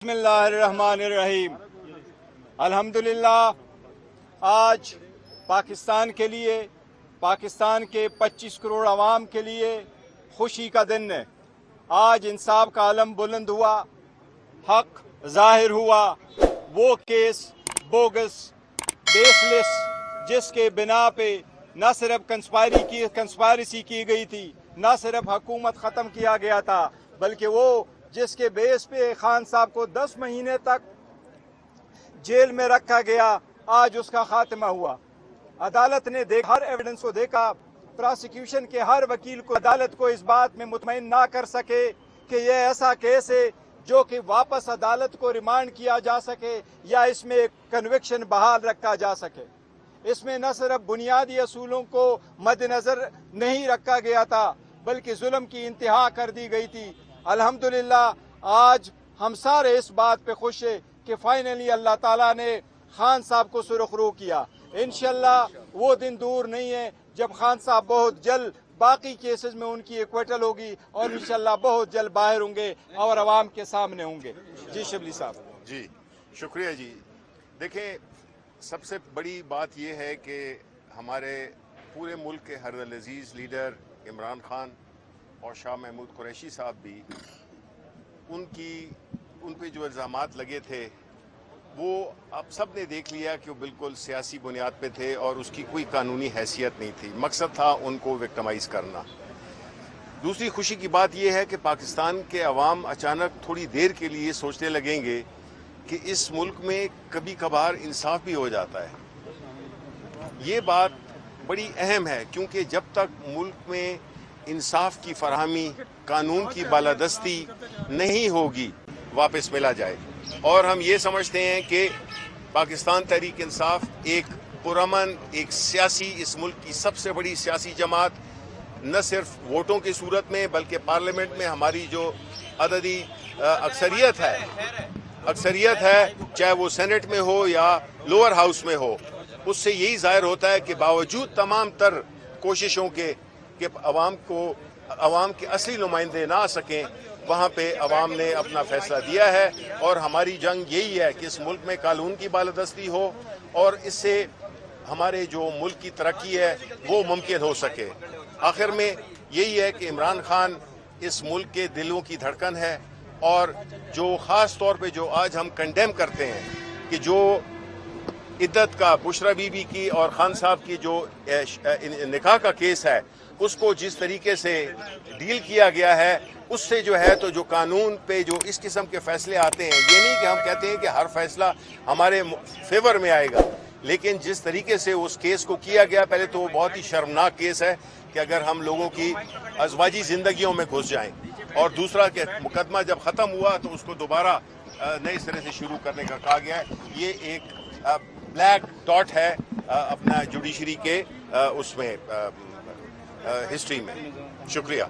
बिस्मिल्लाहिर्रहमानिर्रहीम। अल्हम्दुलिल्लाह, आज पाकिस्तान के लिए, पाकिस्तान के 25 करोड़ आवाम के लिए खुशी का दिन है। आज इंसाफ का आलम बुलंद हुआ, हक जाहिर हुआ। वो केस बोगस, बेसलेस, जिसके बिना पे न सिर्फ कंस्पायरेसी की गई थी, न सिर्फ हुकूमत ख़त्म किया गया था, बल्कि वो जिसके बेस पे खान साहब को 10 महीने तक जेल में रखा गया, आज उसका खात्मा हुआ। अदालत ने हर एविडेंस को देखा। प्रोसिक्यूशन के हर वकील को अदालत को इस बात में मुतमईन ना कर सके कि यह ऐसा केस है जो कि वापस अदालत को रिमांड किया जा सके या इसमें कन्विक्शन बहाल रखा जा सके। इसमें न सिर्फ बुनियादी असूलों को मद्देनजर नहीं रखा गया था, बल्कि जुल्म की इंतहा कर दी गई थी। अल्हम्दुलिल्लाह, आज हम सारे इस बात पे खुश है कि फाइनली अल्लाह ताला ने खान साहब को सुरखरू किया। इंशाल्लाह वो दिन दूर नहीं है जब खान साहब बहुत जल्द बाकी केसेस में उनकी एक्विटल होगी और इंशाल्लाह बहुत जल्द बाहर होंगे और अवाम के सामने होंगे। जी शिबली साहब। जी शुक्रिया जी। देखें, सबसे बड़ी बात यह है कि हमारे पूरे मुल्क के हरदल अजीज़ लीडर इमरान खान और शाह महमूद कुरैशी साहब भी, उन पे जो इल्ज़ामात लगे थे वो आप सब ने देख लिया कि वो बिल्कुल सियासी बुनियाद पे थे और उसकी कोई कानूनी हैसियत नहीं थी। मकसद था उनको विक्टिमाइज़ करना। दूसरी खुशी की बात यह है कि पाकिस्तान के अवाम अचानक थोड़ी देर के लिए सोचने लगेंगे कि इस मुल्क में कभी कभार इंसाफ भी हो जाता है। ये बात बड़ी अहम है, क्योंकि जब तक मुल्क में इंसाफ की फरहमी, कानून की बालादस्ती नहीं होगी, वापस मिला जाए। और हम ये समझते हैं कि पाकिस्तान तहरीक इंसाफ एक पुरअमन, एक सियासी, इस मुल्क की सबसे बड़ी सियासी जमात, न सिर्फ वोटों की सूरत में बल्कि पार्लियामेंट में हमारी जो अददी अक्सरियत है, चाहे वो सेनेट में हो या लोअर हाउस में हो, उससे यही जाहिर होता है कि बावजूद तमाम तर कोशिशों के कि अवाम के असली नुमाइंदे ना आ सकें, वहाँ पे अवाम ने अपना फैसला दिया है। और हमारी जंग यही है कि इस मुल्क में कानून की बालादस्ती हो और इससे हमारे जो मुल्क की तरक्की है वो मुमकिन हो सके। आखिर में यही है कि इमरान खान इस मुल्क के दिलों की धड़कन है, और जो ख़ास तौर पे जो आज हम कंडेम करते हैं कि जो इद्दत का, बुशरा बीबी की और खान साहब की जो निकाह का केस है, उसको जिस तरीके से डील किया गया है, उससे जो है तो जो कानून पे जो इस किस्म के फैसले आते हैं, ये नहीं कि हम कहते हैं कि हर फैसला हमारे फेवर में आएगा, लेकिन जिस तरीके से उस केस को किया गया, पहले तो वो बहुत ही शर्मनाक केस है कि अगर हम लोगों की अज़वाजी ज़िंदगियों में घुस जाएं, और दूसरा कि मुकदमा जब ख़त्म हुआ तो उसको दोबारा नए सिरे से शुरू करने का कहा गया है। ये एक ब्लैक डॉट है अपना जुडिशरी के उसमें हिस्ट्री में। शुक्रिया।